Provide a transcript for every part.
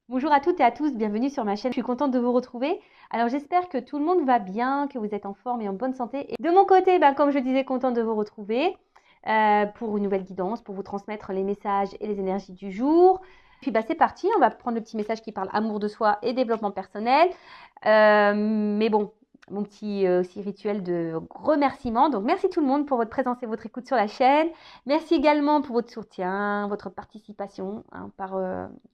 Bonjour à toutes et à tous, bienvenue sur ma chaîne. Je suis contente de vous retrouver. Alors j'espère que tout le monde va bien, que vous êtes en forme et en bonne santé. Et de mon côté, comme je disais, contente de vous retrouver pour une nouvelle guidance, pour vous transmettre les messages et les énergies du jour. Puis c'est parti, on va prendre le petit message qui parle amour de soi et développement personnel. Mais bon, mon petit aussi rituel de remerciement. Donc merci tout le monde pour votre présence et votre écoute sur la chaîne. Merci également pour votre soutien, votre participation par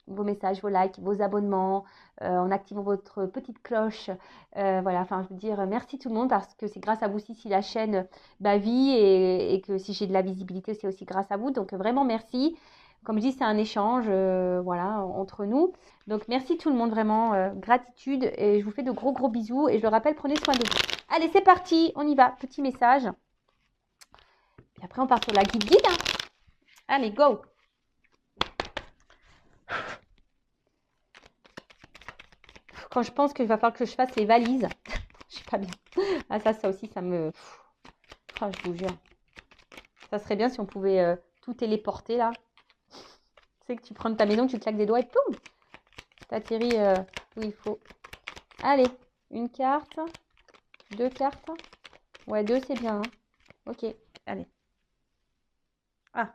vos messages, vos likes, vos abonnements, en activant votre petite cloche. Voilà, enfin, je veux dire, merci tout le monde parce que c'est grâce à vous aussi si la chaîne vit et que si j'ai de la visibilité, c'est aussi grâce à vous. Donc, vraiment, merci. Comme je dis, c'est un échange voilà, entre nous. Donc, merci tout le monde, vraiment, gratitude. Et je vous fais de gros, gros bisous. Et je le rappelle, prenez soin de vous. Allez, c'est parti, on y va. Petit message. Et après, on part sur la guide. Allez, go! Quand je pense qu'il va falloir que je fasse les valises, je suis pas bien. Ah ça aussi, ça me... Ah, je vous jure. Ça serait bien si on pouvait tout téléporter, là. Tu sais que tu prends de ta maison, tu claques des doigts et poum, t'atterris où il faut. Allez, une carte, deux cartes. Ouais, deux, c'est bien. Ok, allez. Ah,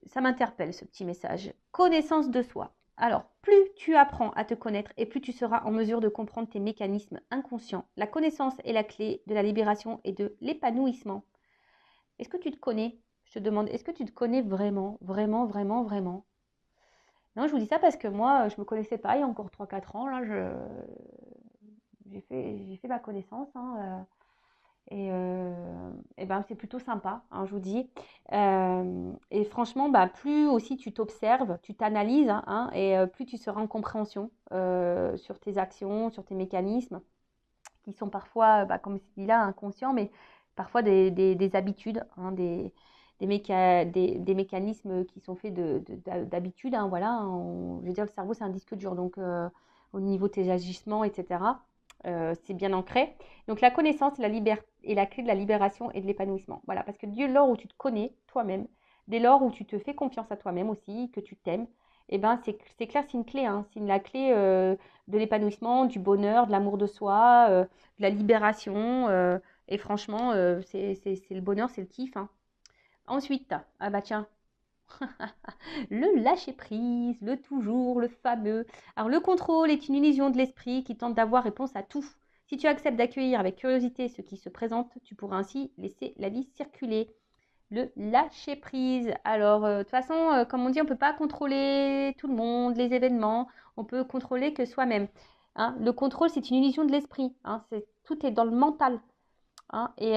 ça m'interpelle, ce petit message. Connaissance de soi. Alors, plus tu apprends à te connaître et plus tu seras en mesure de comprendre tes mécanismes inconscients. La connaissance est la clé de la libération et de l'épanouissement. Est-ce que tu te connais? Je te demande, est-ce que tu te connais vraiment, vraiment, vraiment, vraiment? Non, je vous dis ça parce que moi, je ne me connaissais pas il y a encore 3-4 ans. Là, j'ai fait ma connaissance. Et c'est plutôt sympa, je vous dis. Et franchement, plus aussi tu t'observes, tu t'analyses, et plus tu seras en compréhension sur tes actions, sur tes mécanismes, qui sont parfois, comme je dis là, inconscients, mais parfois des habitudes, des mécanismes qui sont faits d'habitude. Voilà, je veux dire, le cerveau, c'est un disque dur, donc au niveau de tes agissements, etc., c'est bien ancré. Donc la connaissance est la clé de la libération et de l'épanouissement. Voilà, parce que dès lors où tu te connais toi-même, dès lors où tu te fais confiance à toi-même aussi, que tu t'aimes, c'est clair, c'est une clé, c'est la clé de l'épanouissement, du bonheur, de l'amour de soi, de la libération. Et franchement, c'est le bonheur, c'est le kiff. Ensuite, ah bah tiens, le lâcher prise, le toujours, le fameux. Alors le contrôle est une illusion de l'esprit qui tente d'avoir réponse à tout. Si tu acceptes d'accueillir avec curiosité ce qui se présente, tu pourras ainsi laisser la vie circuler. Le lâcher prise. Alors, de toute façon, comme on dit, on ne peut pas contrôler tout le monde, les événements. On peut contrôler que soi-même. Le contrôle, c'est une illusion de l'esprit. Tout est dans le mental. Et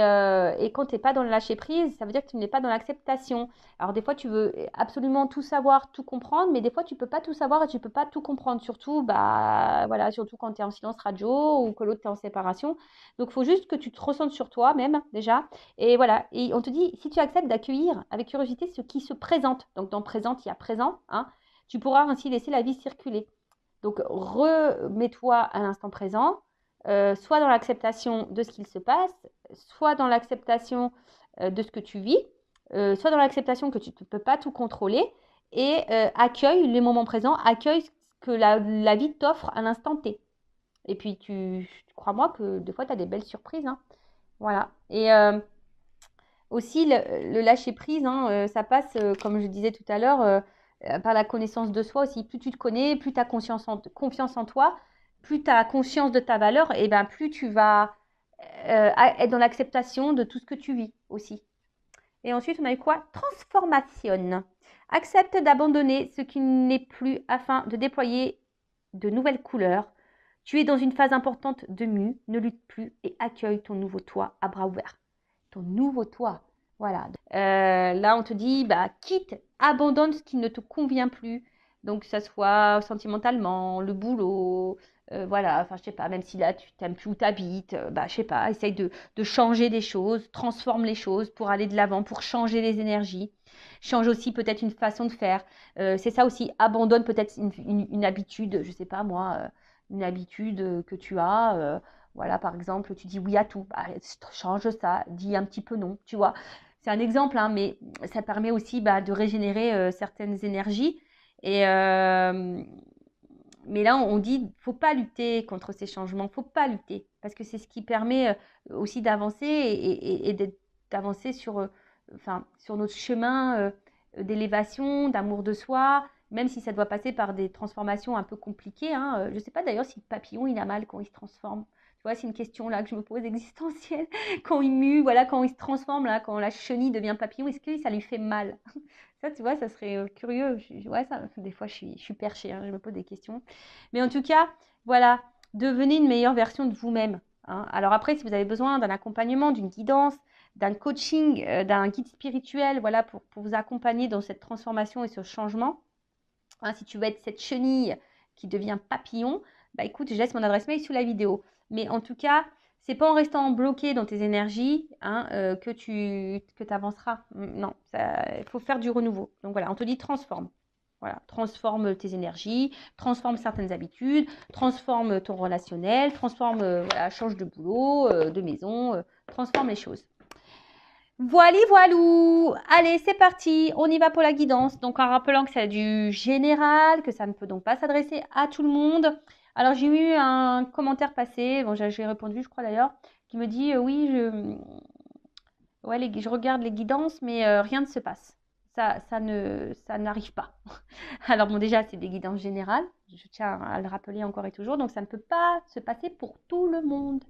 quand tu n'es pas dans le lâcher prise, ça veut dire que tu n'es pas dans l'acceptation. Alors des fois, tu veux absolument tout savoir, tout comprendre, mais des fois, tu ne peux pas tout savoir et tu ne peux pas tout comprendre. Surtout, voilà, surtout quand tu es en silence radio ou que l'autre est en séparation. Donc, il faut juste que tu te ressentes sur toi-même déjà. Et voilà, et on te dit, si tu acceptes d'accueillir avec curiosité ce qui se présente, donc dans présente, il y a présent, tu pourras ainsi laisser la vie circuler. Donc, remets-toi à l'instant présent, soit dans l'acceptation de ce qu'il se passe, soit dans l'acceptation de ce que tu vis, soit dans l'acceptation que tu ne peux pas tout contrôler, et accueille les moments présents, accueille ce que la vie t'offre à l'instant T. Et puis, crois-moi que des fois, tu as des belles surprises. Voilà. Et aussi, le lâcher-prise, ça passe, comme je disais tout à l'heure, par la connaissance de soi aussi. Plus tu te connais, plus tu as confiance en toi, plus tu as conscience de ta valeur, et plus tu vas être dans l'acceptation de tout ce que tu vis aussi. Et ensuite, on a eu quoi? Transformation. Accepte d'abandonner ce qui n'est plus afin de déployer de nouvelles couleurs. Tu es dans une phase importante de mue, ne lutte plus et accueille ton nouveau toi à bras ouverts. Ton nouveau toi. Voilà. Là, on te dit, quitte, abandonne ce qui ne te convient plus. Donc, que ça soit sentimentalement, le boulot, voilà, enfin, je sais pas, même si là, tu t'aimes plus où tu habites, je sais pas, essaye de changer des choses, transforme les choses pour aller de l'avant, pour changer les énergies. Change aussi peut-être une façon de faire. C'est ça aussi, abandonne peut-être une habitude, je sais pas moi, une habitude que tu as. Voilà, par exemple, tu dis oui à tout. Change ça, dis un petit peu non, tu vois. C'est un exemple, mais ça permet aussi de régénérer certaines énergies Et, mais là, on dit, faut pas lutter contre ces changements, faut pas lutter, parce que c'est ce qui permet aussi d'avancer d'avancer sur, enfin, sur notre chemin d'élévation, d'amour de soi, même si ça doit passer par des transformations un peu compliquées. Hein. Je ne sais pas d'ailleurs si le papillon, il a mal quand il se transforme. Tu vois, c'est une question là que je me pose existentielle. Quand il mue, voilà, quand il se transforme, là, quand la chenille devient papillon, est-ce que ça lui fait mal? Ça, tu vois, ça serait curieux. Ouais, ça, des fois, je suis perchée, hein, je me pose des questions. Mais en tout cas, voilà, devenez une meilleure version de vous-même. Hein. Alors après, si vous avez besoin d'un accompagnement, d'une guidance, d'un coaching, d'un guide spirituel, voilà, pour vous accompagner dans cette transformation et ce changement, hein, si tu veux être cette chenille qui devient papillon, bah écoute, je laisse mon adresse mail sous la vidéo. Mais en tout cas, c'est pas en restant bloqué dans tes énergies hein, que tu avanceras. Non, il faut faire du renouveau. Donc voilà, on te dit transforme. Voilà, transforme tes énergies, transforme certaines habitudes, transforme ton relationnel, transforme, voilà, change de boulot, de maison, transforme les choses. Voilà, voilou. Allez, c'est parti. On y va pour la guidance. Donc, en rappelant que c'est du général, que ça ne peut donc pas s'adresser à tout le monde. Alors, j'ai eu un commentaire passé, bon, j'ai répondu, je crois d'ailleurs, qui me dit oui, je regarde les guidances, mais rien ne se passe. Ça n'arrive pas. Alors, bon, déjà, c'est des guidances générales. Je tiens à le rappeler encore et toujours. Donc, ça ne peut pas se passer pour tout le monde.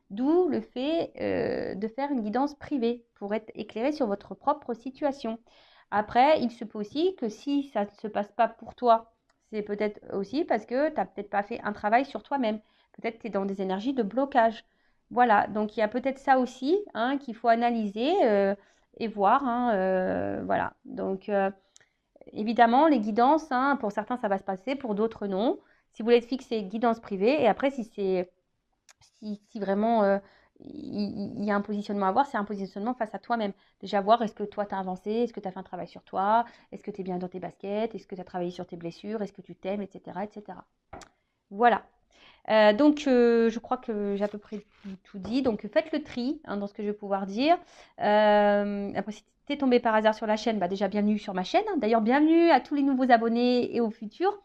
D'où le fait de faire une guidance privée pour être éclairé sur votre propre situation. Après, il se peut aussi que si ça ne se passe pas pour toi, c'est peut-être aussi parce que tu n'as peut-être pas fait un travail sur toi-même. Peut-être que tu es dans des énergies de blocage. Voilà, donc il y a peut-être ça aussi hein, qu'il faut analyser et voir. Hein, voilà, donc évidemment, les guidances, hein, pour certains, ça va se passer, pour d'autres, non. Si vous voulez être fixé, guidance privée. Et après, si vraiment il y a un positionnement à avoir, c'est un positionnement face à toi-même. Déjà voir, est-ce que toi, tu as avancé, est-ce que tu as fait un travail sur toi, est-ce que tu es bien dans tes baskets, est-ce que tu as travaillé sur tes blessures, est-ce que tu t'aimes, etc., etc. Voilà. Donc, je crois que j'ai à peu près tout dit. Donc, faites le tri hein, dans ce que je vais pouvoir dire. Après, si tu es tombé par hasard sur la chaîne, bah déjà, bienvenue sur ma chaîne. D'ailleurs, bienvenue à tous les nouveaux abonnés et aux futurs.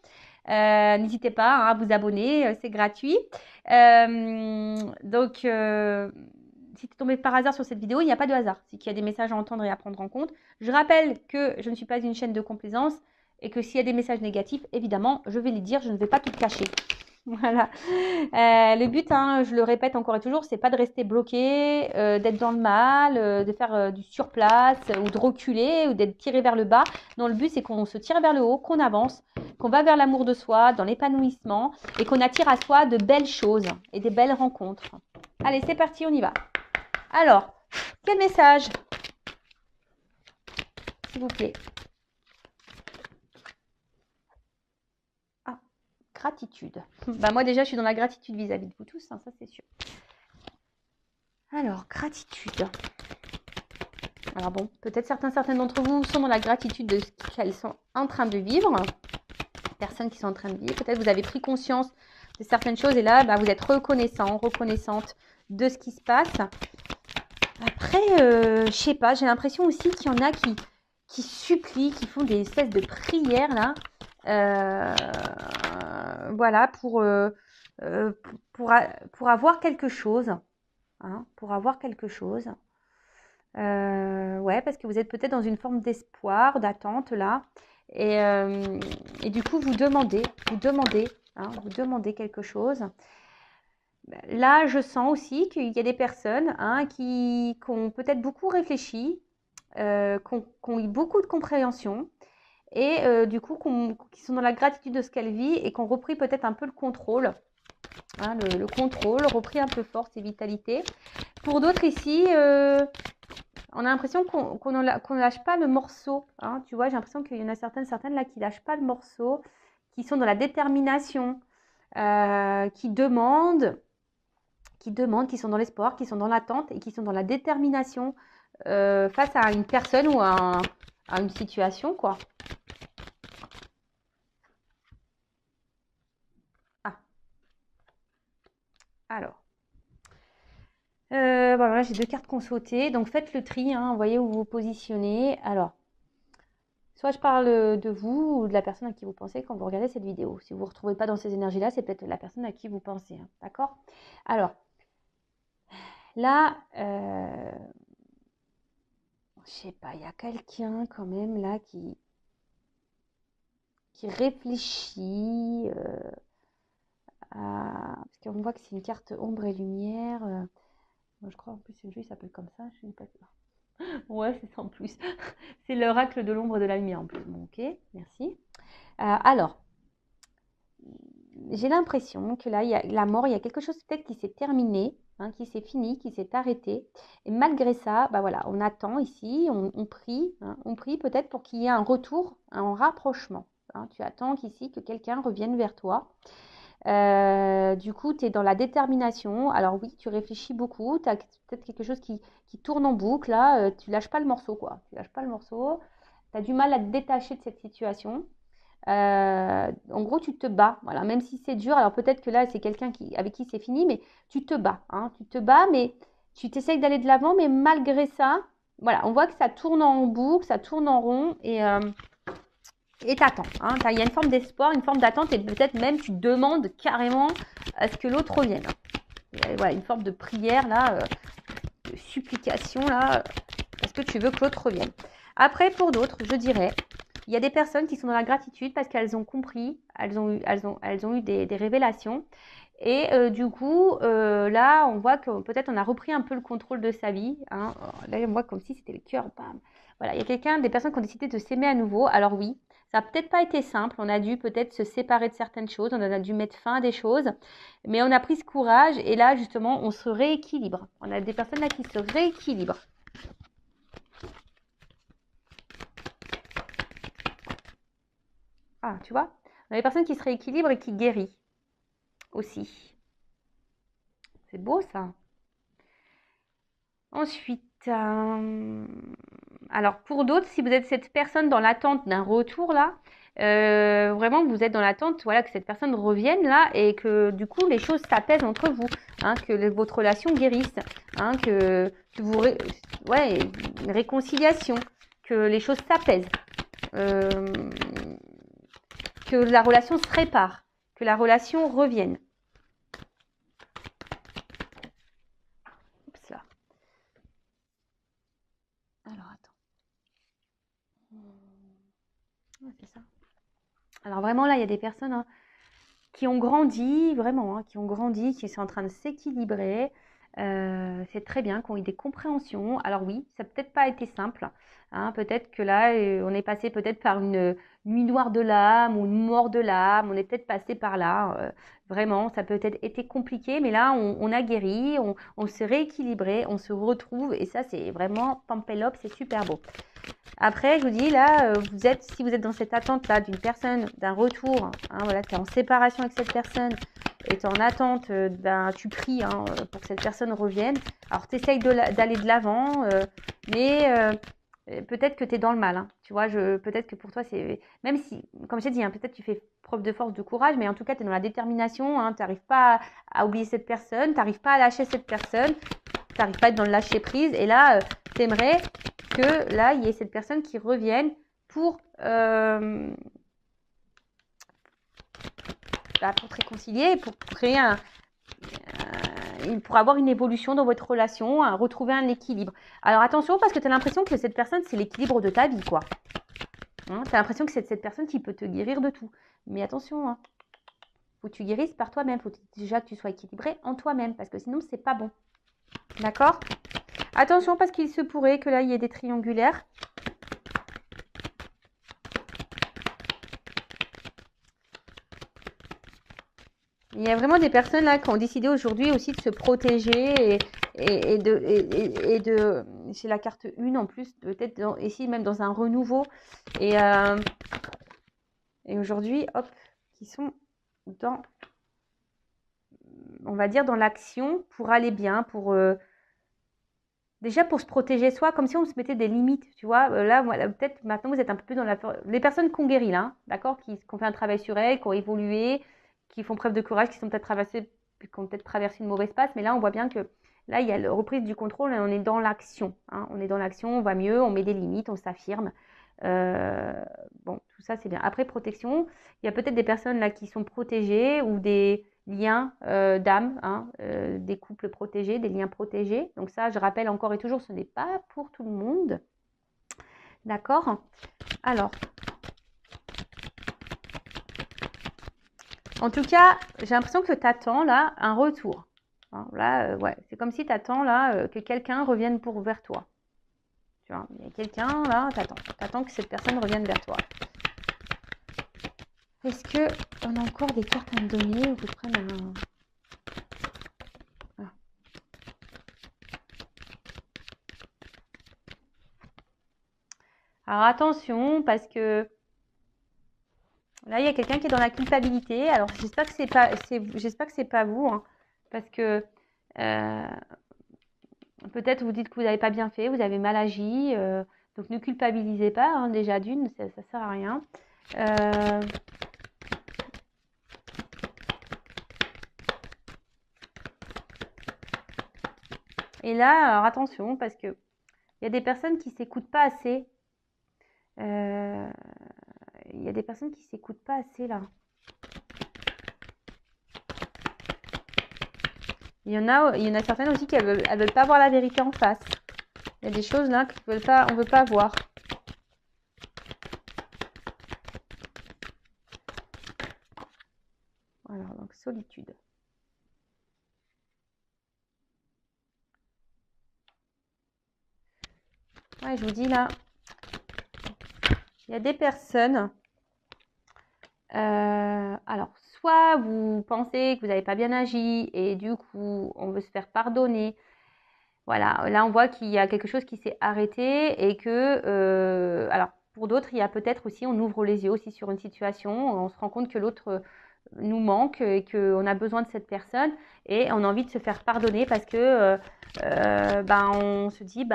N'hésitez pas hein, à vous abonner, c'est gratuit. Donc, si tu es tombé par hasard sur cette vidéo, il n'y a pas de hasard. C'est qu'il y a des messages à entendre et à prendre en compte. Je rappelle que je ne suis pas une chaîne de complaisance et que s'il y a des messages négatifs, évidemment, je vais les dire, je ne vais pas tout cacher. Voilà. Le but, hein, je le répète encore et toujours, c'est pas de rester bloqué, d'être dans le mal, de faire du surplace ou de reculer ou d'être tiré vers le bas. Non, le but, c'est qu'on se tire vers le haut, qu'on avance, qu'on va vers l'amour de soi, dans l'épanouissement et qu'on attire à soi de belles choses et des belles rencontres. Allez, c'est parti, on y va. Alors, quel message, s'il vous plaît? Gratitude. Bah moi déjà, je suis dans la gratitude vis-à-vis de vous tous, hein, ça c'est sûr. Alors, gratitude. Alors bon, peut-être certaines d'entre vous sont dans la gratitude de ce qu'elles sont en train de vivre. Personnes qui sont en train de vivre. Peut-être vous avez pris conscience de certaines choses et là, bah, vous êtes reconnaissante de ce qui se passe. Après, je sais pas, j'ai l'impression aussi qu'il y en a qui supplient, qui font des espèces de prières là. Voilà, pour avoir quelque chose. Hein, pour avoir quelque chose. Ouais, parce que vous êtes peut-être dans une forme d'espoir, d'attente là. Et du coup, vous demandez quelque chose. Là, je sens aussi qu'il y a des personnes hein, qui ont peut-être beaucoup réfléchi, qui ont eu beaucoup de compréhension et du coup qui sont dans la gratitude de ce qu'elles vivent et qui ont repris peut-être un peu le contrôle. Hein, le contrôle, repris un peu force et vitalité. Pour d'autres ici, on a l'impression qu'on ne lâche pas le morceau. Hein, tu vois, j'ai l'impression qu'il y en a certaines là qui ne lâchent pas le morceau, qui sont dans la détermination, qui demandent, qui sont dans l'espoir, qui sont dans l'attente et qui sont dans la détermination face à une personne ou à une situation, quoi. Ah. Alors. Voilà, j'ai deux cartes qu'on sautait. Donc, faites le tri. Hein, vous voyez où vous vous positionnez. Alors, Soit je parle de vous ou de la personne à qui vous pensez quand vous regardez cette vidéo. Si vous ne vous retrouvez pas dans ces énergies-là, c'est peut-être la personne à qui vous pensez. Hein, d'accord? Alors, là, je sais pas, il y a quelqu'un quand même là qui réfléchit parce qu'on voit que c'est une carte ombre et lumière. Moi, je crois en plus c'est le jeu, il s'appelle comme ça. Je sais pas. Ouais, c'est ça en plus. C'est l'oracle de l'ombre et de la lumière en plus. Bon, ok, merci. Alors, j'ai l'impression que là, il y a la mort, il y a quelque chose peut-être qui s'est terminé, hein, qui s'est fini, qui s'est arrêté. Et malgré ça, bah voilà, on attend ici, on prie, hein, on prie peut-être pour qu'il y ait un retour, un rapprochement. Hein. Tu attends qu'ici, que quelqu'un revienne vers toi. Du coup, tu es dans la détermination. Alors oui, tu réfléchis beaucoup. Tu as peut-être quelque chose qui tourne en boucle. Là, tu lâches pas le morceau, quoi. Tu lâches pas le morceau. Tu as du mal à te détacher de cette situation. En gros, tu te bats. Voilà, même si c'est dur. Alors peut-être que là, c'est quelqu'un avec qui c'est fini, mais tu te bats. Hein, tu te bats, mais tu t'essayes d'aller de l'avant. Mais malgré ça, voilà, on voit que ça tourne en boucle, ça tourne en rond. Et t'attends. Hein. Il y a une forme d'espoir, une forme d'attente et peut-être même tu demandes carrément à ce que l'autre revienne. Voilà, une forme de prière là, de supplication là, parce que tu veux que l'autre revienne. Après, pour d'autres, je dirais, il y a des personnes qui sont dans la gratitude parce qu'elles ont compris, elles ont eu des révélations. Et du coup, là, on voit que peut-être on a repris un peu le contrôle de sa vie. Hein. Là, on voit comme si c'était le cœur. Bam. Voilà, il y a des personnes qui ont décidé de s'aimer à nouveau. Alors oui, ça n'a peut-être pas été simple. On a dû peut-être se séparer de certaines choses. On a dû mettre fin à des choses. Mais on a pris ce courage. Et là, justement, on se rééquilibre. On a des personnes là qui se rééquilibrent. Ah, tu vois, on a des personnes qui se rééquilibrent et qui guérissent aussi. C'est beau ça. Ensuite, alors pour d'autres, si vous êtes cette personne dans l'attente d'un retour là, vraiment vous êtes dans l'attente, voilà, que cette personne revienne là et que du coup les choses s'apaisent entre vous, hein, que votre relation guérisse, hein, que vous, ouais, une réconciliation, que les choses s'apaisent, que la relation se répare, que la relation revienne. Oups là. Alors attends. Ouais, c'est ça. Alors vraiment là, il y a des personnes hein, qui ont grandi, vraiment, hein, qui ont grandi, qui sont en train de s'équilibrer. C'est très bien, qui ont eu des compréhensions. Alors oui, ça n'a peut-être pas été simple. Hein, peut-être que là, on est passé peut-être par une nuit noire de l'âme ou une mort de l'âme. On est peut-être passé par là. Vraiment, ça a peut-être été compliqué, mais là, on a guéri, on s'est rééquilibré, on se retrouve. Et ça, c'est vraiment Pampelop, c'est super beau. Après, je vous dis, là, si vous êtes dans cette attente-là d'une personne, d'un retour, hein, voilà, tu es en séparation avec cette personne et tu es en attente, tu pries hein, pour que cette personne revienne. Alors, tu essayes d'aller de l'avant, mais peut-être que tu es dans le mal. Hein, tu vois, peut-être que pour toi, c'est. Même si, comme j'ai dit, hein, peut-être tu fais preuve de force, de courage, mais en tout cas, tu es dans la détermination. Hein, tu n'arrives pas à oublier cette personne, tu n'arrives pas à lâcher cette personne, tu n'arrives pas à être dans le lâcher prise. Et là, tu aimerais que là, il y ait cette personne qui revienne pour te réconcilier, pour créer pour avoir une évolution dans votre relation, retrouver un équilibre. Alors attention, parce que tu as l'impression que cette personne, c'est l'équilibre de ta vie, quoi. Hein, tu as l'impression que c'est cette personne qui peut te guérir de tout. Mais attention, hein, faut que tu guérisses par toi-même. Faut déjà que tu sois équilibré en toi-même, parce que sinon, c'est pas bon. D'accord ? Attention, parce qu'il se pourrait que là, il y ait des triangulaires. Il y a vraiment des personnes là qui ont décidé aujourd'hui aussi de se protéger et de c'est la carte 1 en plus, peut-être ici même dans un renouveau. Et aujourd'hui, hop, qui sont dans, on va dire, dans l'action pour aller bien, déjà pour se protéger soi, comme si on se mettait des limites, tu vois. Là, peut-être maintenant vous êtes un peu plus dans les personnes qui ont guéri là, d'accord, qui ont fait un travail sur elles, qui ont évolué, qui font preuve de courage, qui ont peut-être traversé une mauvaise passe, mais là on voit bien que là il y a la reprise du contrôle et on est dans l'action, hein. On est dans l'action, on va mieux, on met des limites, on s'affirme. Bon, tout ça, c'est bien. Après, protection, il y a peut-être des personnes là qui sont protégées ou des liens d'âme, hein, des couples protégés, des liens protégés. Donc ça, je rappelle encore et toujours, ce n'est pas pour tout le monde. D'accord? Alors, en tout cas, j'ai l'impression que tu attends là un retour. Hein, là, ouais, c'est comme si tu attends là que quelqu'un revienne vers toi. Tu vois, il y a quelqu'un là, t'attends que cette personne revienne vers toi. Est-ce que on a encore des cartes à me donner ou que je prenne un... Ah. Alors attention, parce que là, il y a quelqu'un qui est dans la culpabilité. Alors j'espère que c'est pas vous, hein, parce que peut-être vous dites que vous n'avez pas bien fait, vous avez mal agi, donc ne culpabilisez pas, hein, déjà d'une, ça sert à rien. Et là, alors attention, parce que il y a des personnes qui s'écoutent pas assez. Il y a des personnes qui s'écoutent pas assez là. Il y en a certaines aussi qui veulent pas voir la vérité en face. Il y a des choses là qu'on ne veut pas voir. Voilà, donc solitude. Ouais, je vous dis là, il y a des personnes. Alors, soit vous pensez que vous n'avez pas bien agi et du coup, on veut se faire pardonner. Voilà, là, on voit qu'il y a quelque chose qui s'est arrêté et que, alors, pour d'autres, il y a peut-être aussi, on ouvre les yeux aussi sur une situation, on se rend compte que l'autre nous manque et qu'on a besoin de cette personne et on a envie de se faire pardonner parce que on se dit,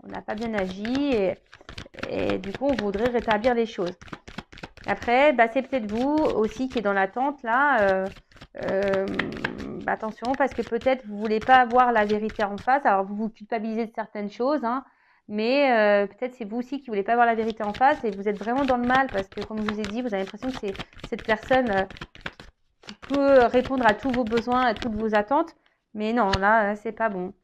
on n'a pas bien agi et du coup, on voudrait rétablir les choses. Après, c'est peut-être vous aussi qui est dans l'attente là. Attention, parce que peut-être vous voulez pas avoir la vérité en face. Alors, vous vous culpabilisez de certaines choses, hein, mais peut-être c'est vous aussi qui voulez pas avoir la vérité en face et vous êtes vraiment dans le mal parce que, comme je vous ai dit, vous avez l'impression que c'est cette personne qui peut répondre à tous vos besoins, à toutes vos attentes. Mais non, là, c'est pas bon.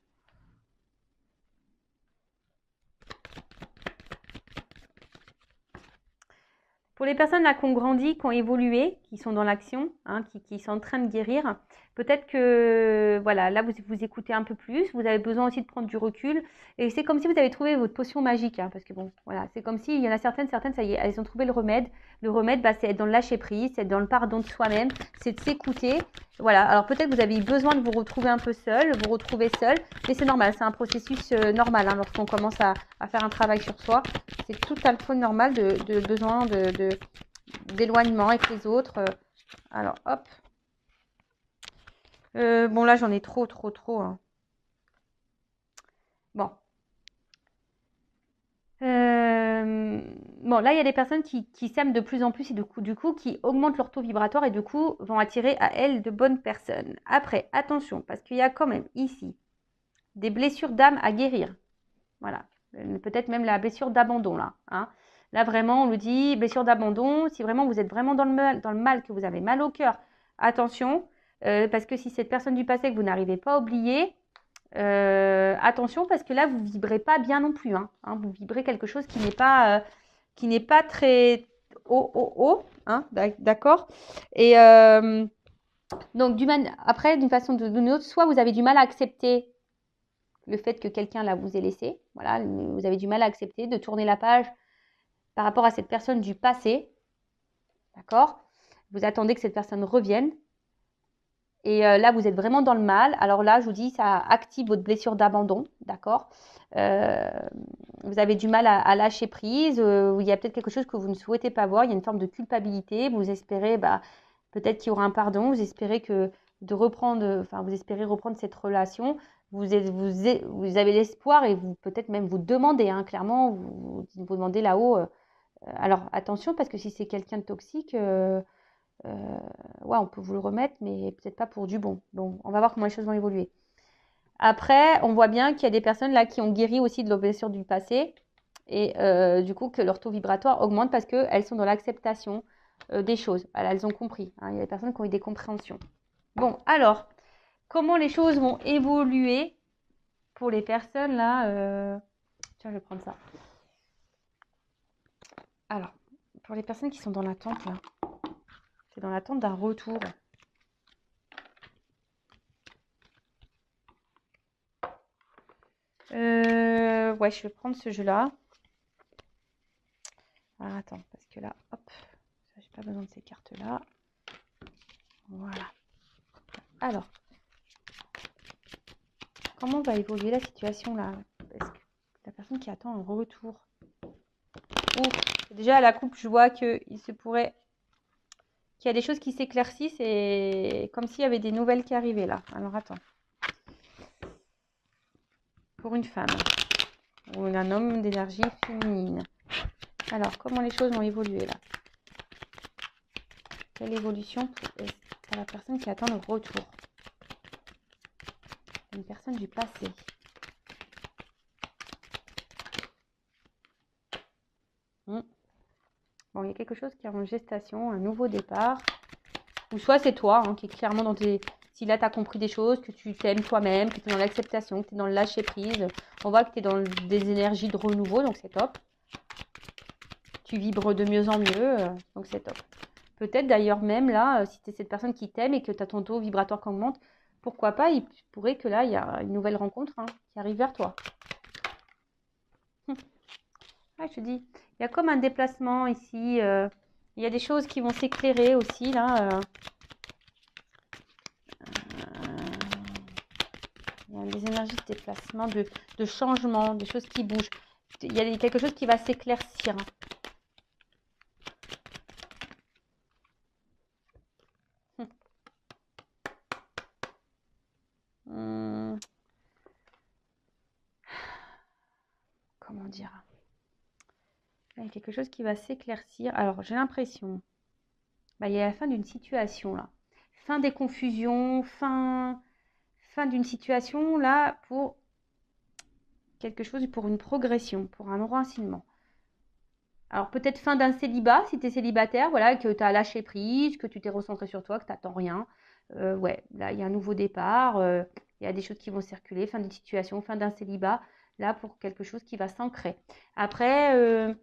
Pour les personnes là qui ont grandi, qui ont évolué, qui sont dans l'action, hein, qui sont en train de guérir, peut-être que voilà, là vous écoutez un peu plus, vous avez besoin aussi de prendre du recul. Et c'est comme si vous avez trouvé votre potion magique, hein, parce que bon, voilà, c'est comme si il y en a certaines, ça y est, elles ont trouvé le remède. Le remède, c'est être dans le lâcher prise, c'est être dans le pardon de soi-même, c'est de s'écouter. Voilà, alors peut-être que vous avez besoin de vous retrouver un peu seul, vous retrouver seul, mais c'est normal, c'est un processus normal hein, lorsqu'on commence à faire un travail sur soi. C'est tout à fait normal de besoin d'éloignement avec les autres. Alors, hop. Bon, là, j'en ai trop. Hein. Bon. Bon, là, il y a des personnes qui s'aiment de plus en plus et du coup, qui augmentent leur taux vibratoire et du coup, vont attirer à elles de bonnes personnes. Après, attention, parce qu'il y a quand même ici des blessures d'âme à guérir. Voilà. Peut-être même la blessure d'abandon, là. Hein. Là, vraiment, on nous dit blessure d'abandon. Si vraiment vous êtes vraiment dans le mal, que vous avez mal au cœur, attention. Parce que si cette personne du passé que vous n'arrivez pas à oublier, attention parce que là, vous ne vibrez pas bien non plus. Hein. Vous vibrez quelque chose qui n'est pas très haut. Hein, d'accord. Et donc, après, d'une façon ou d'une autre, soit vous avez du mal à accepter le fait que quelqu'un là vous ait laissé. Voilà, vous avez du mal à accepter de tourner la page par rapport à cette personne du passé. D'accord? Vous attendez que cette personne revienne. Et là, vous êtes vraiment dans le mal. Alors là, je vous dis, ça active votre blessure d'abandon. D'accord? Vous avez du mal à lâcher prise. Il y a peut-être quelque chose que vous ne souhaitez pas voir. Il y a une forme de culpabilité. Vous espérez, peut-être qu'il y aura un pardon. Vous espérez vous espérez reprendre cette relation. Vous avez l'espoir et vous peut-être même vous demandez, hein, clairement, vous demandez là-haut. Alors attention, parce que si c'est quelqu'un de toxique, on peut vous le remettre, mais peut-être pas pour du bon. Bon, on va voir comment les choses vont évoluer. Après, on voit bien qu'il y a des personnes là qui ont guéri aussi de leurs blessures du passé. Et du coup, que leur taux vibratoire augmente parce qu'elles sont dans l'acceptation des choses. Voilà, elles ont compris. Hein. Il y a des personnes qui ont eu des compréhensions. Bon, alors, comment les choses vont évoluer pour les personnes là Tiens, je vais prendre ça. Alors, pour les personnes qui sont dans l'attente là, c'est dans l'attente d'un retour. Ouais, je vais prendre ce jeu-là. Alors, attends, parce que là, hop, j'ai pas besoin de ces cartes-là. Voilà. Alors, comment va évoluer la situation là? Est-ce que la personne qui attend un retour? Déjà, à la coupe, je vois qu'il se pourrait qu'il y a des choses qui s'éclaircissent et comme s'il y avait des nouvelles qui arrivaient là. Alors, attends. Pour une femme ou un homme d'énergie féminine. Alors, comment les choses vont évoluer là? Quelle évolution pour la personne qui attend le retour? Une personne du passé. Bon, il y a quelque chose qui est en gestation, un nouveau départ. Ou soit c'est toi hein, qui est clairement dans tes... Si là, tu as compris des choses, que tu t'aimes toi-même, que tu es dans l'acceptation, que tu es dans le lâcher-prise. On voit que tu es dans des énergies de renouveau, donc c'est top. Tu vibres de mieux en mieux, donc c'est top. Peut-être d'ailleurs même là, si tu es cette personne qui t'aime et que tu as ton taux vibratoire qui augmente, pourquoi pas, il pourrait que là, il y a une nouvelle rencontre hein, qui arrive vers toi. Ouais, je te dis, il y a comme un déplacement ici. Il y a des choses qui vont s'éclairer aussi là. Il y a des énergies de déplacement, de changement, des choses qui bougent. Il y a quelque chose qui va s'éclaircir. Comment dire? Il y a quelque chose qui va s'éclaircir. Alors, j'ai l'impression, il y a la fin d'une situation là. Fin des confusions, fin d'une situation là pour quelque chose, pour une progression, pour un enracinement. Alors, peut-être fin d'un célibat, si tu es célibataire, voilà, que tu as lâché prise, que tu t'es recentré sur toi, que tu n'attends rien. Ouais, là, il y a un nouveau départ. Il y a des choses qui vont circuler. Fin d'une situation, fin d'un célibat. Là, pour quelque chose qui va s'ancrer. Après,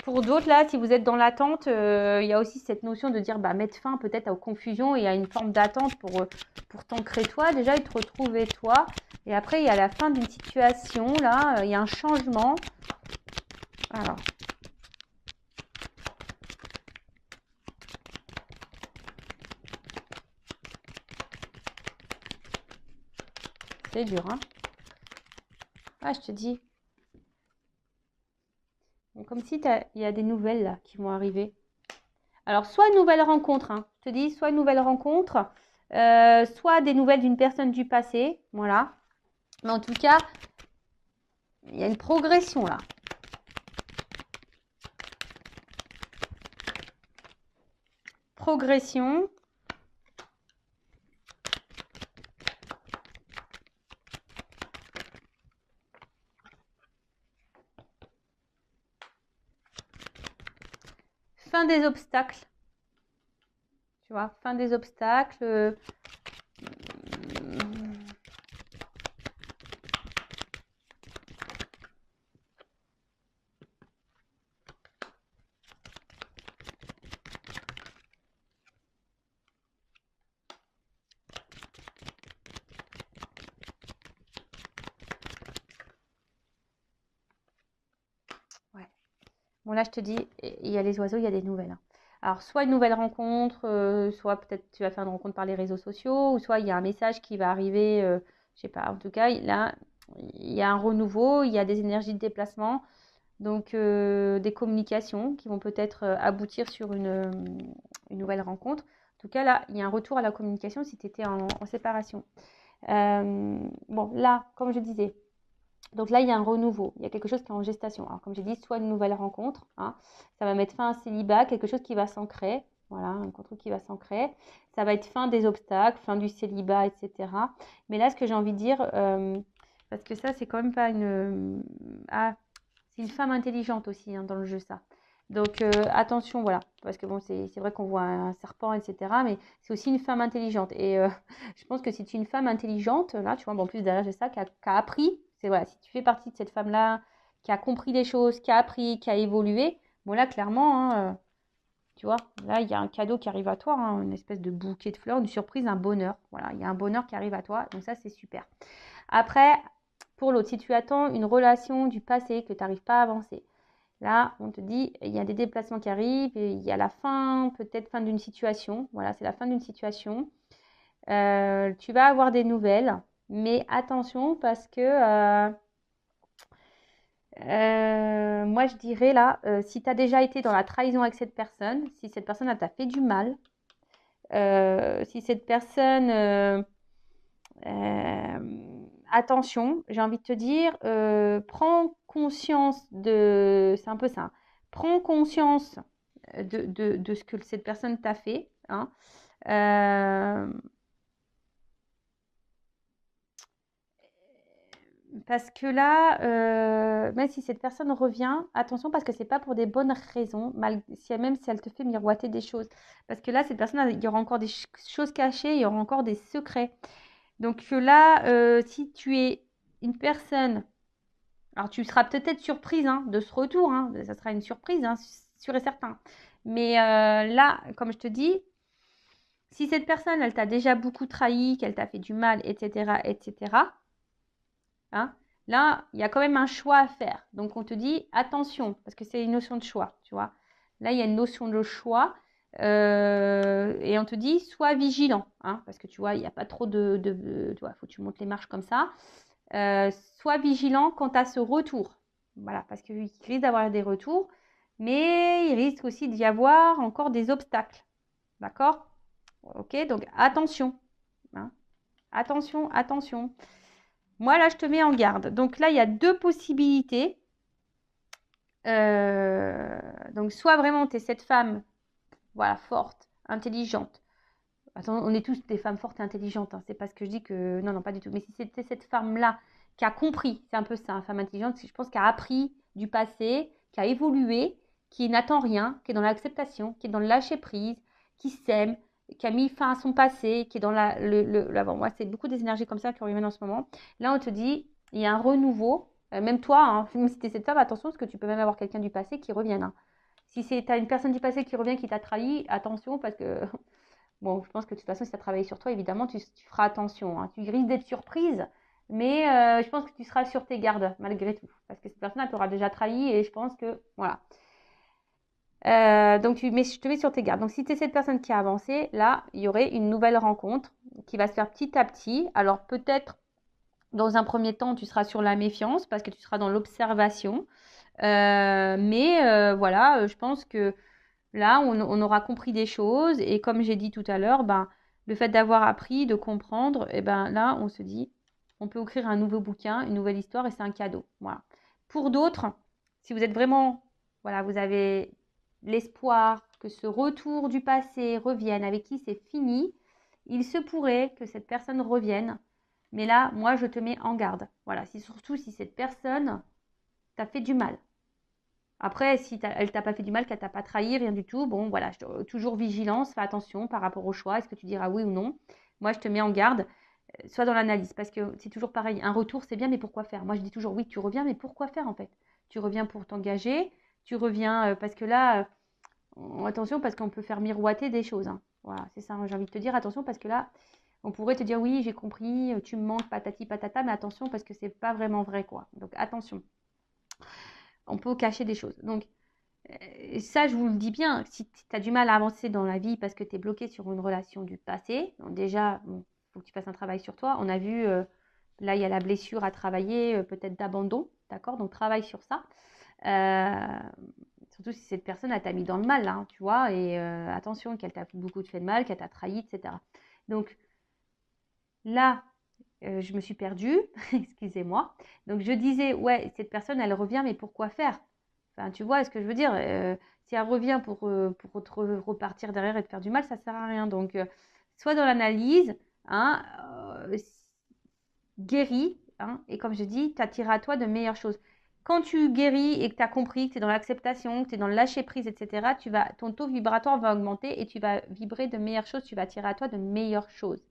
pour d'autres, là, si vous êtes dans l'attente, il y a aussi cette notion de dire mettre fin peut-être aux confusions et à une forme d'attente pour t'ancrer toi, déjà, et te retrouver toi. Et après, il y a la fin d'une situation, là, il y a un changement. Alors. C'est dur, hein? Ah, je te dis. Comme si il y a des nouvelles là qui vont arriver. Alors, soit une nouvelle rencontre, hein. Je te dis, soit une nouvelle rencontre, soit des nouvelles d'une personne du passé. Voilà. Mais en tout cas, il y a une progression là. Progression. Fin des obstacles. Tu vois, fin des obstacles. Ouais. Bon, là, je te dis, il y a les oiseaux, il y a des nouvelles. Hein. Alors, soit une nouvelle rencontre, soit peut-être tu vas faire une rencontre par les réseaux sociaux, ou soit il y a un message qui va arriver, je sais pas. En tout cas, là, il y a un renouveau, il y a des énergies de déplacement, donc des communications qui vont peut-être aboutir sur une nouvelle rencontre. En tout cas, là, il y a un retour à la communication si tu étais en séparation. Bon, là, comme je disais, donc là, il y a un renouveau, il y a quelque chose qui est en gestation. Alors, comme j'ai dit, soit une nouvelle rencontre, hein, ça va mettre fin à un célibat, quelque chose qui va s'ancrer, voilà, un contrôle qui va s'ancrer. Ça va être fin des obstacles, fin du célibat, etc. Mais là, ce que j'ai envie de dire, parce que ça, c'est quand même pas une... Ah, C'est une femme intelligente aussi hein, dans le jeu, ça. Donc, attention, voilà. Parce que bon, c'est vrai qu'on voit un serpent, etc. Mais c'est aussi une femme intelligente. Et je pense que si tu es une femme intelligente, là, tu vois, bon, en plus derrière, j'ai ça, qui a appris. C'est voilà, si tu fais partie de cette femme-là, qui a compris des choses, qui a appris, qui a évolué, bon, là, clairement, hein, tu vois, là, il y a un cadeau qui arrive à toi, hein, une espèce de bouquet de fleurs, une surprise, un bonheur. Voilà, il y a un bonheur qui arrive à toi. Donc, ça, c'est super. Après, pour l'autre, si tu attends une relation du passé que tu n'arrives pas à avancer, là, on te dit, il y a des déplacements qui arrivent, et il y a la fin, peut-être fin d'une situation. Voilà, c'est la fin d'une situation. Tu vas avoir des nouvelles, mais attention parce que moi, je dirais là, si tu as déjà été dans la trahison avec cette personne, si cette personne elle t'a fait du mal, si cette personne attention, j'ai envie de te dire, prends conscience de... C'est un peu ça. Prends conscience de ce que cette personne t'a fait. Hein. Parce que là, même si cette personne revient, attention parce que c'est pas pour des bonnes raisons, même si elle te fait miroiter des choses. Parce que là, cette personne, il y aura encore des choses cachées, il y aura encore des secrets. Donc là, si tu es une personne, alors tu seras peut-être surprise hein, de ce retour, hein, ça sera une surprise, hein, sûr et certain. Mais là, comme je te dis, si cette personne, elle t'a déjà beaucoup trahi, qu'elle t'a fait du mal, etc., etc., hein, là, il y a quand même un choix à faire. Donc, on te dit attention, parce que c'est une notion de choix, tu vois. Là, il y a une notion de choix. Et on te dit, sois vigilant, hein, parce que tu vois, il n'y a pas trop tu vois, il faut que tu montes les marches comme ça. Sois vigilant quant à ce retour. Voilà, parce qu'il risque d'avoir des retours, mais il risque aussi d'y avoir encore des obstacles. D'accord? Ok, donc attention. Hein. Attention, attention. Moi, là, je te mets en garde. Donc là, il y a deux possibilités. Donc, soit vraiment, tu es cette femme, voilà, forte, intelligente. Attends, on est tous des femmes fortes et intelligentes. Hein. C'est pas ce que je dis que... Non, non, pas du tout. Mais si c'était cette femme-là qui a compris, c'est un peu ça, une femme intelligente, je pense, qui a appris du passé, qui a évolué, qui n'attend rien, qui est dans l'acceptation, qui est dans le lâcher-prise, qui s'aime, qui a mis fin à son passé, qui est dans l'avant. Moi, c'est beaucoup des énergies comme ça qui reviennent en ce moment. Là, on te dit, il y a un renouveau. Même toi, hein, même si tu es cette femme, attention, parce que tu peux même avoir quelqu'un du passé qui revienne. Hein. Si tu as une personne du passé qui revient, qui t'a trahi, attention, parce que bon, je pense que de toute façon, si tu as travaillé sur toi, évidemment, tu feras attention. Hein. Tu risques d'être surprise, mais je pense que tu seras sur tes gardes, malgré tout. Parce que cette personne, elle t'aura déjà trahi et je pense que, voilà. Donc, je te mets sur tes gardes. Donc, si tu es cette personne qui a avancé, là, il y aurait une nouvelle rencontre qui va se faire petit à petit. Alors, peut-être, dans un premier temps, tu seras sur la méfiance parce que tu seras dans l'observation. Mais voilà, je pense que là, on aura compris des choses et comme j'ai dit tout à l'heure, ben, le fait d'avoir appris, de comprendre, et ben là, on se dit, on peut écrire un nouveau bouquin, une nouvelle histoire et c'est un cadeau. Voilà. Pour d'autres, si vous êtes vraiment, voilà, vous avez l'espoir que ce retour du passé revienne, avec qui c'est fini, il se pourrait que cette personne revienne. Mais là, moi, je te mets en garde. Voilà, surtout si cette personne t'a fait du mal. Après, si elle t'a pas fait du mal, qu'elle t'a pas trahi, rien du tout, bon, voilà, toujours vigilance, fais attention par rapport au choix, est-ce que tu diras oui ou non. Moi, je te mets en garde, sois dans l'analyse, parce que c'est toujours pareil, un retour, c'est bien, mais pourquoi faire? Moi, je dis toujours oui, tu reviens, mais pourquoi faire en fait? Tu reviens pour t'engager, tu reviens parce que là, attention, parce qu'on peut faire miroiter des choses. Hein. Voilà, c'est ça, hein, j'ai envie de te dire, attention, parce que là, on pourrait te dire oui, j'ai compris, tu me manques, patati patata, mais attention, parce que c'est pas vraiment vrai, quoi. Donc, attention, on peut cacher des choses. Donc, ça, je vous le dis bien, si tu as du mal à avancer dans la vie parce que tu es bloqué sur une relation du passé, donc déjà, il faut que tu fasses un travail sur toi. On a vu, là, il y a la blessure à travailler, peut-être d'abandon, d'accord? Donc, travaille sur ça. Surtout si cette personne, elle t'a mis dans le mal, là, hein, tu vois, et attention, qu'elle t'a beaucoup fait de mal, qu'elle t'a trahi, etc. Donc, là, je me suis perdue, excusez-moi. Donc, je disais, ouais, cette personne, elle revient, mais pourquoi faire? Enfin, tu vois ce que je veux dire? Si elle revient pour repartir derrière et te faire du mal, ça ne sert à rien. Donc, soit dans l'analyse, hein, guéris, hein, et comme je dis, tu attireras à toi de meilleures choses. Quand tu guéris et que tu as compris, que tu es dans l'acceptation, que tu es dans le lâcher prise, etc., ton taux vibratoire va augmenter et tu vas vibrer de meilleures choses, tu vas attirer à toi de meilleures choses.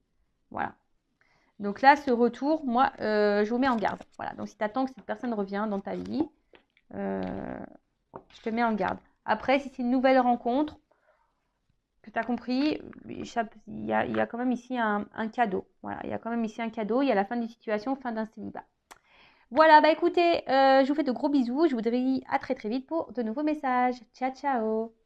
Voilà. Donc là, ce retour, moi, je vous mets en garde. Voilà. Donc si tu attends que cette personne revienne dans ta vie, je te mets en garde. Après, si c'est une nouvelle rencontre, que tu as compris, il y a quand même ici un cadeau. Voilà, il y a quand même ici un cadeau. Il y a la fin d'une situation, fin d'un célibat. Voilà, bah écoutez, je vous fais de gros bisous. Je vous dis à très très vite pour de nouveaux messages. Ciao, ciao.